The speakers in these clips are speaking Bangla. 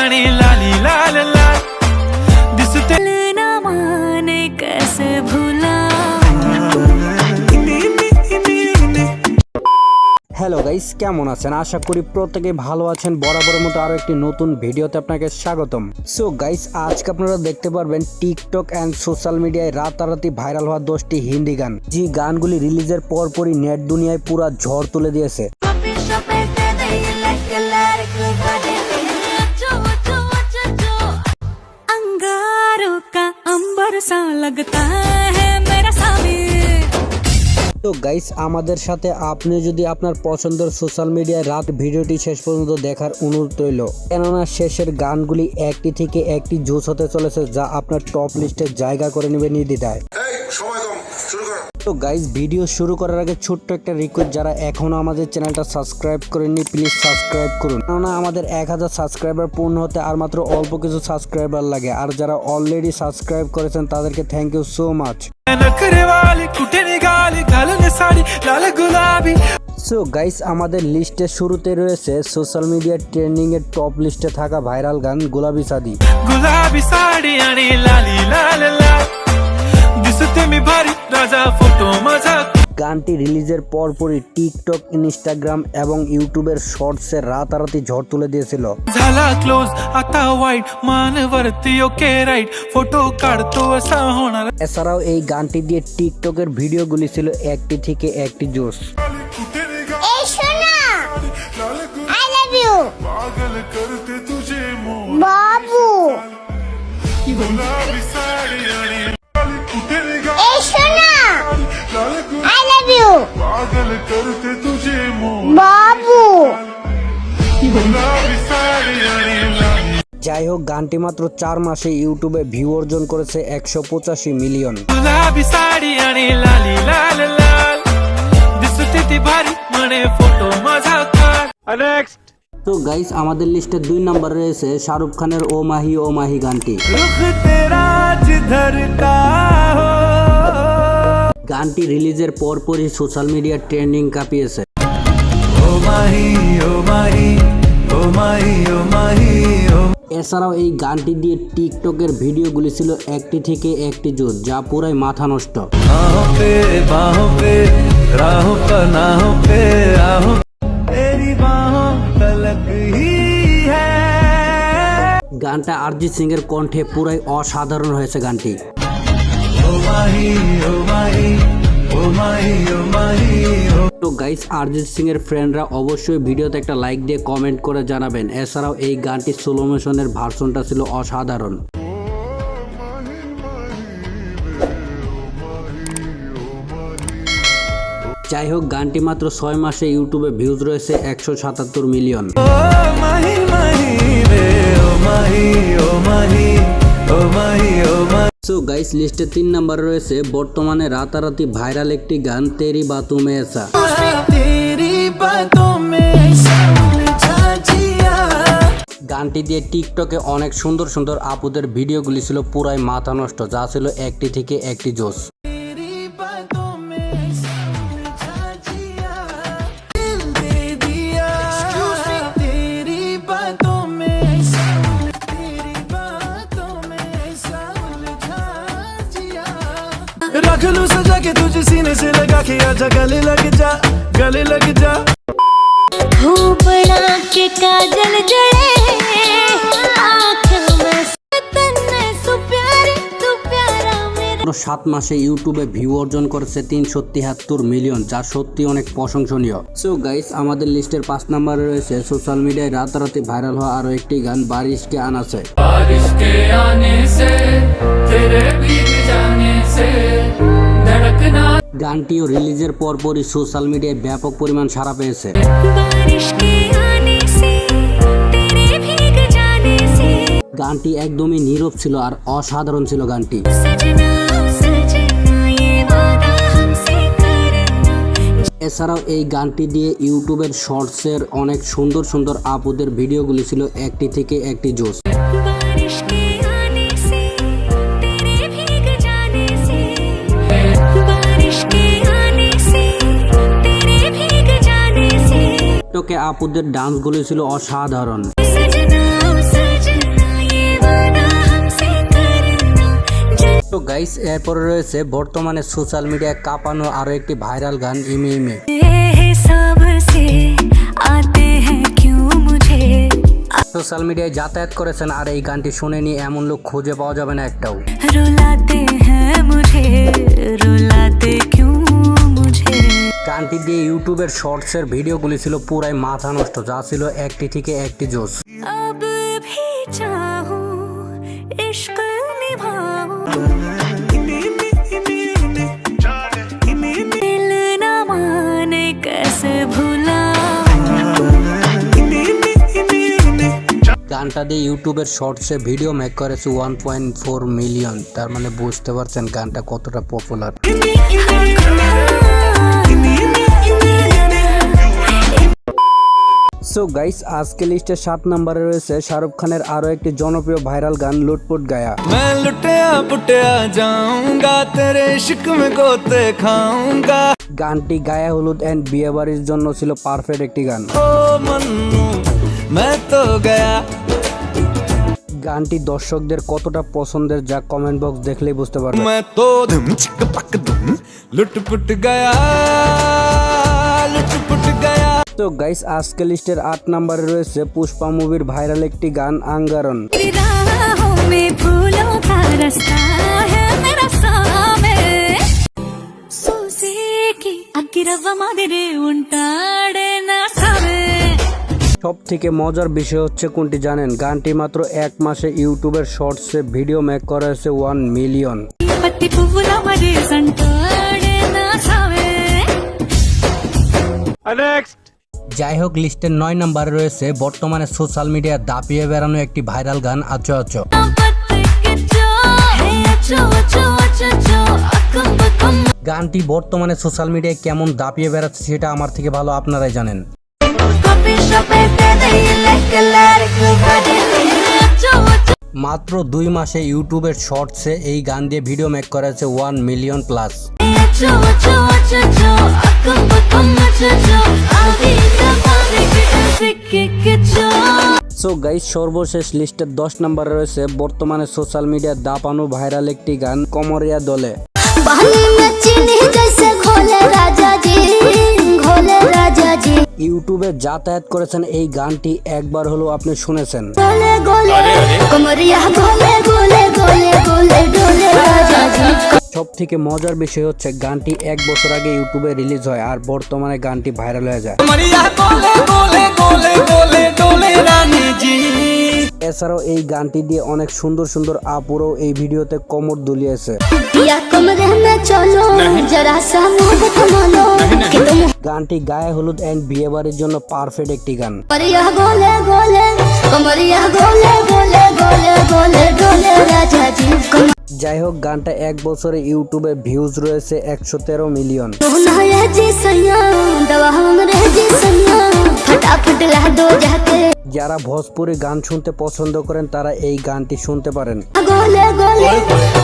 आणि लाली लाल लाल दिसते ना माने कैसे भूला। হ্যালো গাইস, কেমন আছেন? আশা করি প্রত্যেকে ভালো আছেন। বরাবরের মতো আরো একটি নতুন ভিডিওতে আপনাকে স্বাগতম। সো গাইস, আজকে আপনারা দেখতে পারবেন টিকটক এন্ড সোশ্যাল মিডিয়ায় রাতারাতি ভাইরাল হওয়া 10টি হিন্দি গান, যে গানগুলি রিলিজের পরপরই নেট দুনিয়ায় পুরো ঝড় তুলে দিয়েছে। अंगारों का अंबर सा लगता है मेरा सामी। তো গাইস, আমাদের সাথে আপনি যদি আপনার পছন্দের সোশ্যাল মিডিয়ায় রাত ভিডিওটি শেষ পর্যন্ত দেখার অনুরোধ রইল, কেননা শেষের গানগুলি একটি থেকে একটি জোস হতে চলেছে, যা আপনার টপ লিস্টে জায়গা করে নেবে নির্দ্বিধায়। তো গাইস, ভিডিও শুরু করার আগে ছোট্ট একটা রিকোয়েস্ট, যারা এখনো আমাদের চ্যানেলটা সাবস্ক্রাইব করেননি প্লিজ সাবস্ক্রাইব করুন, কেননা আমাদের 1000 সাবস্ক্রাইবার পূর্ণ হতে আর মাত্র অল্প কিছু সাবস্ক্রাইবার লাগে। আর যারা অলরেডি সাবস্ক্রাইব করেছেন তাদেরকে thank you so much. So guys, আমাদের লিস্টের শুরুতে রয়েছে সোশ্যাল মিডিয়া ট্রেন্ডিং এর টপ লিস্টে থাকা ভাইরাল গান গুলাবি সাদি। गुलाबी साडी आणि लाली लाल लाल दिसते मी भारी राजा फोटो माझा। গানটি রিলিজের পরপরই টিকটক, ইনস্টাগ্রাম এবং ইউটিউবের শর্টসে রাতারাতি ঝড় তুলে দিয়েছিল। झाला क्लोज आता वाईट मान वरती ओके राईट फोटो काढतो असा होणार। এছাড়াও এই গানটি দিয়ে টিকটকের ভিডিওগুলি ছিল একটি থেকে একটি জোস। এই সোনা, I love you पागल करते तुझे मोह बाबू। गुलाबी साडी आणि कुठे निघा এই সোনা, I love you पागल करते तुझे मोह बाबू। गुलाबी साडी आणि लाली যাই হোক, গানটি মাত্র 4 মাসে ইউটিউবে ভিউ অর্জন করেছে 185 মিলিয়ন। गुलाबी साडी आणि लाली लाल लाल दिसते ती भारी म्हणे फोटो माझा काढ। नेक्स्ट তো গাইস, আমাদের লিস্টে 2 নম্বরে রয়েছে শাহরুখ খানের ও মাহি গানটি। रुख तेरा जिधर का हो গানটি রিলিজের পরপরই সোশ্যাল মিডিয়া ট্রেন্ডিং কাঁপিয়েছে। ओ माही ओ माही ओ माही ओ माही ओ এছাড়াও এই গানটি দিয়ে টিকটকের ভিডিওগুলি ছিল একটি থেকে একটি জোস, যা পুরাই মাথা নষ্ট। बाहों पे राहों पनाहों पे आहों तेरी बाहों तलक ही है। গানটা অরিজিৎ সিং এর কণ্ঠে পুরাই অসাধারণ হয়েছে গানটি। ओ माही ओ माही ओ माही ओ माही ओ তো গাইস, অরিজিৎ সিং এর ফ্রেন্ডরা অবশ্যই ভিডিওতে একটা লাইক দিয়ে কমেন্ট করে জানাবেন। এছাড়াও এই গানটি স্লো মোশনের ভার্সনটা ছিল অসাধারণ। যাই হোক, গানটি মাত্র 6 মাসে ইউটিউবে ভিউজ রয়েছে 177 মিলিয়ন। माही माही रे ओ माही ओ माही ओ माही ओ माही। সো গাইস, লিস্টে 3 নম্বরে রয়েছে বর্তমানে রাতারাতি ভাইরাল একটি গান তেরি বাতোं में ऐसा। तेरी बातों में समझा जिया। গানটি দিয়ে টিকটকে অনেক সুন্দর সুন্দর আপুদের ভিডিওগুলি ছিল পুরাই মাথা নষ্ট, যা ছিল একটি থেকে একটি জোস। तेरी बातों में समझा जिया। दिल दे दिया तेरी बातों में तेरी बातों में समझा जिया। रख लूं सजा के तुझे सीने से लगा के आजा गले लग जा गले लग जा। खोपड़ा के काजल जड़े आँख में तन्ने सु प्यारा मेरा। 7 মাসে ইউটিউবে ভিউ অর্জন করেছে 373 মিলিয়ন, যা সত্যি অনেক প্রশংসনীয়। সো গাইস, আমাদের লিস্টের 5 নম্বরে রয়েছে সোশ্যাল মিডিয়ায় রাতারাতি ভাইরাল হওয়া আরো একটি গান বারিশ কে আনা से। बारिश के आने से तेरे भीग जाने से धड़कना। গানটিও রিলিজের পরপরই সোশ্যাল মিডিয়ায় ব্যাপক পরিমাণ সাড়া পেয়েছে। बारिश के आने से तेरे भीग जाने से গানটি একদমই নীরব ছিল আর অসাধারণ ছিল গানটি। सजना सजना ये वादा हमसे करना। এছাড়াও এই গানটি দিয়ে ইউটিউবের শর্টসের অনেক সুন্দর সুন্দর আপুদের ভিডিওগুলি ছিল একটি থেকে একটি জোস। बारिश के आने से तेरे भीग जाने से बारिश के आने से तेरे भीग जाने से টিকটকে আপুদের ডান্সগুলি ছিল অসাধারণ। सजना सजना তো গাইস এরপরে রয়েছে বর্তমানে সোশ্যাল মিডিয়ায় কাঁপানো আরো একটি ভাইরাল গান ইমে ইমে। ये सब से आते हैं क्यों मुझे সোশ্যাল মিডিয়ায় যাতায়াত করেছেন আর এই গানটি শুনেনি এমন লোক খুঁজে পাওয়া যাবে না একটাও। रुलाते हैं मुझे रुलाते क्यों मुझे গানটি দিয়ে ইউটিউবের শর্টসের ভিডিওগুলি ছিল পুরাই মাথা নষ্ট, যা ছিল একটি থেকে একটি জোস। अब भी चाहूं इश्क निभाऊं दिल ना माने कैसे গানটা দিয়ে ইউটিউবের শর্টসে ভিডিও মেক করেছে 1.4 মিলিয়ন। তার মানে বুঝতে পারছেন গানটা কতটা পপুলার। সো গাইস আজকে লিস্টে 7 নম্বরে রয়েছে শাহরুখ খানের আরো একটি জনপ্রিয় ভাইরাল গান লুটপুট গায়া। मैं लुटिया पुटिया जाऊंगा तेरे इश्क में गोते खाऊंगा গানটি গায়া হলুদ এন্ড বিয়ে বাড়ির জন্য ছিল পারফেক্ট একটি গান। ओ मन्नू मैं तो गया গানটি দর্শকদের কতটা পছন্দের যা কমেন্ট বক্স দেখলেই বুঝতে পারবেন। मैं तो धुम चिक पक धुम लुट पुट गया लुट पुट गया। তো গাইস আজকে লিস্টের 8 নম্বরে রয়েছে পুষ্পা মুভির ভাইরাল একটি গান আঙ্গারন। राहों में फूलों का रास्ता है मेरा सामे సూసేకి అగ్గిరవ్వ మాదిరే ఉంటాడే నా సామే সব থেকে মজার বিষয় হচ্ছে কোনটি জানেন? গানটি মাত্র 1 মাসে ইউটিউবের শর্টসে ভিডিও মেক করা হয়েছে 1 মিলিয়ন। పత్తి పువ్వుల మరి సంటాడే నా సామే যাই হোক লিস্টের 9 নম্বরে রয়েছে বর্তমানে সোশ্যাল মিডিয়া দাপিয়ে বেড়ানো একটি ভাইরাল গান আচো আচো। పత్తికి జో హే అచ్చో అచ్చో అచ్చో అక్కం బక్కం গানটি বর্তমানে সোশ্যাল মিডিয়ায় কেমন দাপিয়ে বেড়াচ্ছে সেটা আমার থেকে ভালো আপনারাই জানেন। కాఫీ షాప్ అయితే లెక్కలారికి కదిలి అచ్చో అచ్చో মাত্র 2 মাসে ইউটিউবের শর্টসে এই গান দিয়ে ভিডিও মেক করা হয়েছে 1 মিলিয়ন প্লাস। అచ్చో అచ్చో అచ్చో అక్కం బక్కం అచ్చో ఆగి తపారికి సిక్కి జో সো গাইস সর্বশেষ লিস্টের 10 নম্বরে রয়েছে বর্তমানে সোশ্যাল মিডিয়া দাপানো ভাইরাল একটি গান কমরিয়া দলে। पानी में चीनी जैसे घोले राजा जी घोले राजा जी ইউটিউবে যাতায়াত করেছেন এই গানটি একবার হলো আপনি শুনেছেন। गोले गोले कमरिया गोले गोले गोले गोले डोले राजा जी সব থেকে মজার বিষয় হচ্ছে গানটি 1 বছর আগে ইউটিউবে রিলিজ হয় আর বর্তমানে গানটি ভাইরাল হয়ে যায়। मरिया गोले गोले गोले गोले डोले रानी जी এছাড়াও এই গানটি দিয়ে অনেক সুন্দর সুন্দর আপুরও এই ভিডিওতে কোমর দুলিয়েছে। या कमरे में चलो जरा सा मुंह थमा लो कि तुम গানটি গায়ে হলুদ এন্ড বিয়ে বাড়ির জন্য পারফেক্ট একটি গান। कमरिया गोले गोले कमरिया गोले गोले गोले गोले डोले राजा जी যাই হোক গানটা 1 বছরে ইউটিউবে ভিউজ রয়েছে 113 মিলিয়ন। सोनाया जी सैया दवा हमरे जी सैया फटाफट ला दो जाके যারা ভোজপুরি গান শুনতে পছন্দ করেন তারা এই গানটি শুনতে পারেন। गोले गोले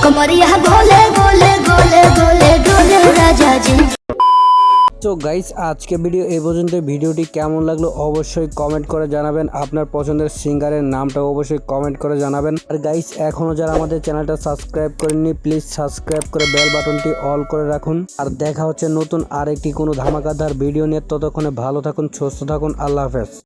कमरिया गोले गोले गोले गोले डोले राजा जी তো গাইস আজকে ভিডিও এই পর্যন্ত। ভিডিওটি কেমন লাগলো অবশ্যই কমেন্ট করে জানাবেন। আপনার পছন্দের সিঙ্গারের নামটা অবশ্যই কমেন্ট করে জানাবেন। আর গাইস এখনো যারা আমাদের চ্যানেলটা সাবস্ক্রাইব করেননি প্লিজ সাবস্ক্রাইব করে বেল বাটনটি অল করে রাখুন। আর দেখা হচ্ছে নতুন আরেকটি কোনো ধামাকাদার ভিডিও নিয়ে। ততক্ষণে ভালো থাকুন, সুস্থ থাকুন, আল্লাহ হাফেজ।